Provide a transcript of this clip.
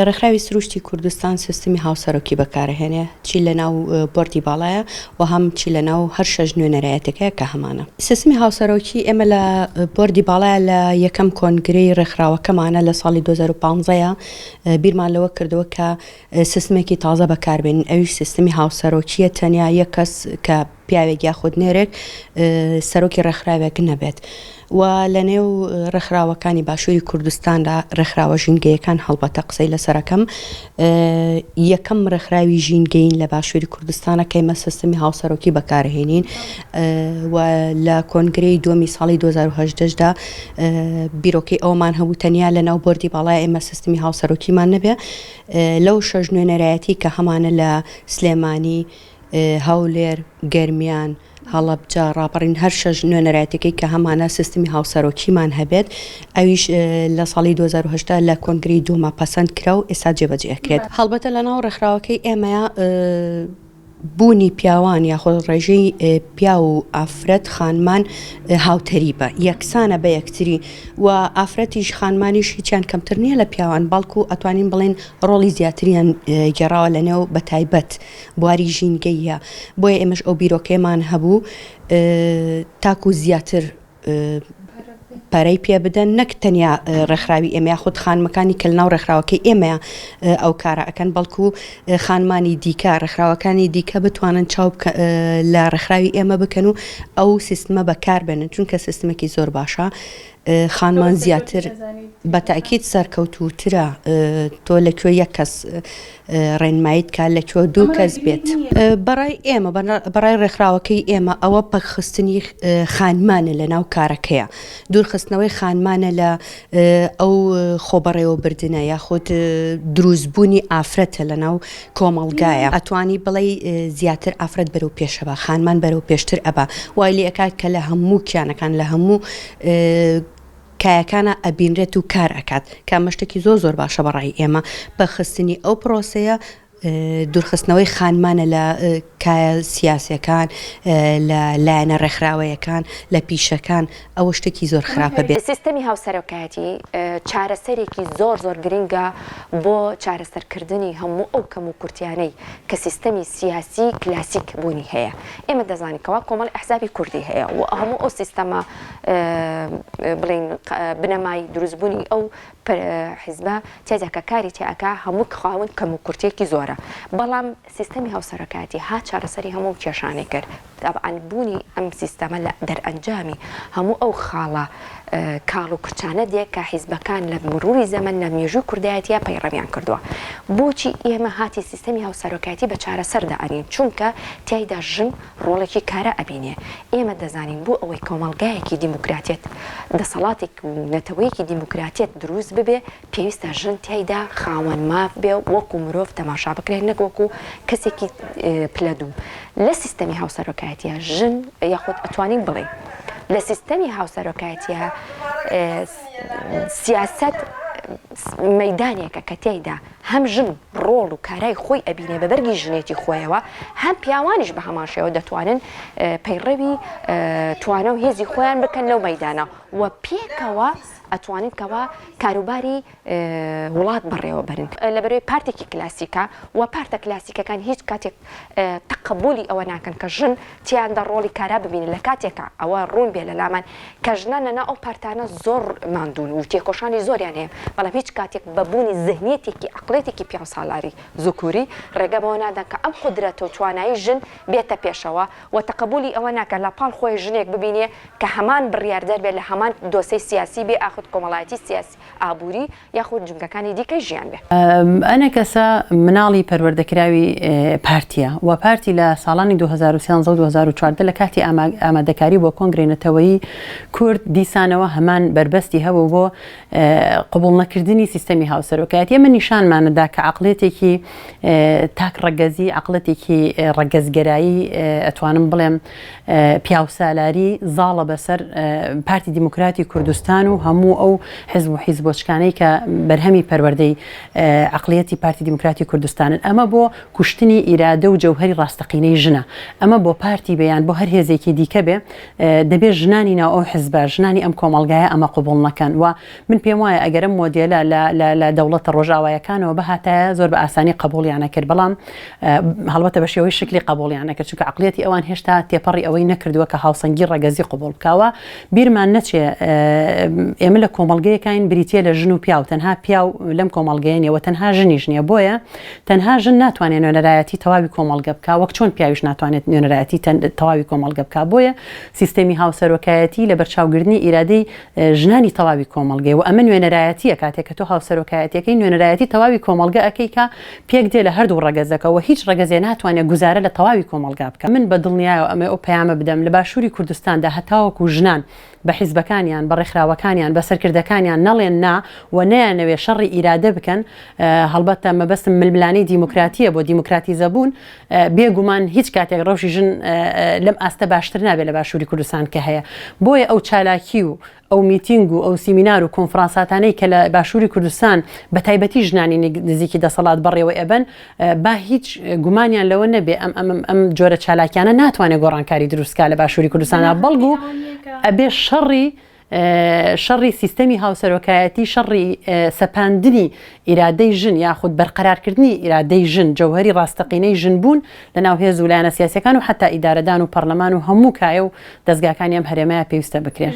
ڕێکخراوی سروشتی کوردستان سیستمی هاوسەرۆکی بەکارهێنێ چی لەناو بۆردی باڵایە و هەم چی لەناو هەر شەژ نوێنەرایەتەکەیە کە هەمانە. سیستمی هاوسەرۆکی ئێمە لە بۆردی باڵایە لە یەکەم کۆنگرەی ڕێکخراوەکەمانە لە ساڵی 2015 بیرمان لەوە کردەوە کە سیستمێکی تازە بەکاربێنین، ئەویش سیستمی هاوسەرۆکیە، تەنیا یەک کەس کە پیاوێک یاخود نێرێک سەرۆکی ڕێکخراوێک نەبێت. و لە نێو ڕێکخراوەکانی باشووری کوردستاندا ڕێکخراوە ژینگەیەکان هەڵبەتە قسەی لەسەرەکەم یەکەم ڕێکخراوی ژینگەین لە باشووری کوردستانە کە ئێمە سیستمی هاوسەرۆکی بەکارهێنین و لە کۆنگرەی دووەمی ساڵی 2018دا بیرۆکەی ئەومان هەبوو تەنیا لە ناو بۆردی باڵای ئێمە سیستمی هاوسەرۆکیمان نەبێ لەو شەژ نوێنەرایەتی کە هەمانە لە سلێمانی، هەولێر، گەرمیان، هەڵەبجە، ڕاپەڕین هەر شەژ نوێنەرایەتەکەی کە هەمانە سیستمی هاوسەرۆکیمان هەبێت ئەویش لە ساڵی 2018 لە کۆنگرەی دووەمە پەسەند کرا و ئێستا جێبەجێکرێت. هەڵبەتە لە ناو ڕێکخراوەکەی ئێمەیە بوونی پیاوان یاخۆ ڕێژەی پیا و ئافرەت خانمان هاوتەری بە یەکسانە بە یەکتری و ئافرەتیش خانمانیش هیچیان کەمتر نییە لە پیاوان، بەڵکو ئەتوانین بڵێن ڕۆڵی زیاتریان گێڕاوە لە نێو بە تایبەت بواری ژینگەیە. بۆیە ئێمەش ئەو بیرۆکەیەمان هەبوو تاکو زیاتر پارەی پێ بدەن، نەک تەنیا ڕێکخراوی ئێمە یاخود خانمەکانی کە لەناو ڕێکخراوەکەی ئێمەیە ئەو کارە ئەکەن، بەڵکو خانمانی دیکە ڕێکخراوەکانی دیکە بتوانن چاو لە ڕێکخراوی ئێمە بکەن و ئەو سیستمە بەکاربێنن، چونکە سیستمێکی زۆر باشە. خانمان زیاتر بەتاکید سەرکەوتووترە تۆ لەکوێ یەک کەس ڕێنماییت کە لەکوێ دوو کەس بێت. بەڕای ئێمە بەڕای ڕێکخراوەکەی ئێمە ئەوە پەخستنی خانمانە لە ناو کارەکەیە، دوورخستنەوەی خانمانە لە ئەو خۆبەڕێوەبردنە یاخود دروستبوونی ئافرەتە لە ناو کۆمەڵگایە. ئەتوانی بڵێ زیاتر ئافرەت بەرەو پێشەبە، خانمان بەرەو پێشتر ئەبە، وای لێ ئەکات کە لە هەموو کیانەکان لە هەموو کایەکانە ئەبینرێت و کار ئەکات، کە مەشتێکی زۆر باشە بەڕای ئێمە بەخستنی ئەو پرۆسەیە دوورخستنەوەی خانمانە لە کایە سیاسیەکان، لە لایەنە ڕێکخراوەیەکان، لە پیشەکان، ئەوە شتێکی زۆر خراپە بێت. سیستەمی هاوسەرۆکایەتی چارەسەرێکی زۆر گرنگە بۆ چارەسەرکردنی هەموو ئەو کەم و کورتیانەی کە سیستەمی سیاسی کلاسیک بوونی هەیە. ئێمە دەزانیکەوە کۆمەڵ ئەحزابی کوردی هەیە و هەموو ئەو سیستەمە بڵین بنەمای دروستبوونی ئەو حیزبە تێدا کە کاری تێئەکا هەموو خاوەن کەم و کورتێکی زۆرە، بەڵام سیستەمی هاوسەرۆکایەتی هات چارەسەری هەموو کێشانەی کرد. طبعاً بوونی ئەم سیستەمە لە دەرئەنجامی هەموو ئەو خاڵە کاڵ و کورچانە دێک کە حیزبەکان لە مروری زەمن لە مێژووی کوردایەتیە پەیڕەویان کردووە. بۆچی ئێمە هاتی سیستەمی هاوسەرۆکایەتی بە چارەسەردا ئەنین؟ چونکە تیایدا ژن ڕۆڵێکی کارە ئەبینێ. ئێمە دەزانین بۆ ئەوەی کۆمەڵگایەکی دیموکراتیت دەسەڵاتێک و نەتەوەیەکی دیموکراتیت دروست ببێ پێویستە ژن تیایدا خاوەن ماف بێ وەکو مرۆڤ تەماشا بکرێن، نەک وەکو کەسێکی پلەدوو. لە سیستەمی هاوسەرۆکایەتیە ژن یاخود ئەتوانین بڵێ لە سیستەمی هاوسەرۆکایەتیە سیاست مەیدانێکە کە تێیدا هەم ژن ڕۆڵ و کارای خۆی ئەبینێ بە بەرگی ژنێتی خۆیەوە، هەم پیاوانیش بە هەمان شێوە دەتوانن پەیڕەوی توانە و هێزی خۆیان بکەن لەو مەیدانە و پێکەوە ئەتوانن کەوا کاروباری وڵات بەڕێوە بەرن. لەبەرەوەی پارتێکی کلاسیکە و پارتە کلاسیکەکان هیچ کاتێک تەقبولی ئەوە ناکەن کە ژن تیاندا ڕۆڵی کارا ببینن لە کاتێکە ئەوە ڕوون بێ لە لامان کە ژنانەنا ئەو پارتانە زۆر ماندوون و تێکۆشانی زۆریان هەیە، بەڵام هیچ کاتێک بەبوونی زەهنیەتێکی عەقڵێتێکی پیا ساڵاری زوکوری ڕێگە بەوە نادەن کە ئەم قودرەتە و توانایی ژن بێتە پێشەوە و تەقبولی ئەوە ناکە لە پاڵ خۆی ژنێک ببینێ کە هەمان بڕیاردەر بێت لە هەمان دۆسەی سیاسی بێ ئاخود کۆمەڵایەتی سیاسی ئابووری یاخود جنگەکانی دیکەی ژیان بێ. ئەنە کەسە مناڵی پەروەردەکراوی پارتیە و پارتی لە ساڵانی 2013 و 2014 لە کاتی ئامادەکاری بۆ کۆنگرێنەتەوەی کورد دیسانەوە هەمان بربەستی هەبوو بۆ قبول نەکردنی سیستەمی هاوسەرۆکایەتی. ئێمە نیشانمانەدا کە عەقڵێتێکی تاک ڕەگەزی، عەقڵێتێکی ڕەگەزگەرایی، ئەتوانم بڵێم پیاوسالاری زاڵە بەسەر پارتی دیموکراتی کوردستان و هەموو هەموو ئەو حزب و حیزبۆچکانەی کە بەرهەمی پەروەردەی عقلیەتی پارتی دیموکراتی کوردستانن ئەمە بۆ کوشتنی ئیرادە و جەوهەری ڕاستەقینەی ژنە ئەمە بۆ پارتی بەیان بۆ هەر هێزێکی دیکە بێ دەبێت ژنانی ناو ئەو حزبە ژنانی ئەم کۆمەڵگایە ئەمە قبول نەکەن و من پێم وایە ئەگەرم مۆدیێلە لە دەوڵەتە ڕۆژاوایەکانەوە بەهاتایە زۆر بە ئاسانی قبولیانە کرد بەڵام هەڵبەتە بە شێوەی شکلی قبولیانە کرد چونکە عقلیەتی ئەوان هێشتا تێپەڕی ئەوەی نەکردووە کە هاوسەنگی ڕەگەزی قبول بکاوە بیرمان نەچێ ئێمە لە کۆمەڵگەیەکین بریتە لە ژن و پیا و تەنها پیا و لەم کۆمەڵگەیەنەوە تەنها ژنیش نییە بۆیە تەنها ژن ناتوانێت نوێنەرایەتی تەواوی کۆمەڵگە بکە وەک چۆن پیاویش ناتوانێت نوێنەرایەتی تەواوی کۆمەڵگە بکە بۆیە سیستەمی هاوسەرۆکایەتی لە بەرچاوگرتنی ئیرادەی ژنانی تەواوی کۆمەڵگەی و ئەمە نوێنەرایەتیە کاتێک کە تۆ هاوسەرۆکایەتەکەی نوێنەرایەتی تەواوی کۆمەڵگە ئەەکەی کە پێک دێ لە هەردوو ڕەگەزەکەەوە هیچ ڕەگەزێ ناتوانێت گوزارە لە تەواوی کۆمەڵگا بکە من بە دڵنیایەوە ئەمە ئەو پەیامە بدەم لە باشووری کوردستاندا هەتاوەکو ژنان بە حیزبەکانیان بە ڕێکخراوەکانیان بە سەرکردەکانیان نەڵێن نا و نەیانەوێ شەڕی ئیرادە بکەن هەڵبەتە مەبەستم ململانەی دیموکراتیە بۆ دیموکراتیزە بوون بێگومان هیچ کاتێک ڕەوشی ژن لەم ئاستە باشتر نابێت لە باشووری کوردستان کە هەیە بۆیە ئەو چالاکی و ئەو میتینگ و ئەو سیمینار و کۆنفرانساتانەی کە لە باشووری کوردستان بە تایبەتی ژنانی نزیکی دەسەڵات بەڕێوە ئەبن با هیچ گومانیان لەوە نەبێ ئەم جۆرە چالاکیانە ناتوانێت گۆڕانکاری دروستکە لە باشووری کوردستانە بەڵگو ئەبێ شەڕی سیستەمی هاوسەرۆکایەتی شەڕی سەپاندنی ئیرادەی ژن یاخود بەرقەرارکردنی ئیرادەی ژن جەوهەری ڕاستەقینەی ژن بوون لە ناو هێز و لایەنە سیاسیەکان و حتا ئیدارەدان و پەرلەمان و هەموو کایە و دەستگاکانی ئەم هەرێمەیە پێویستە بکرێن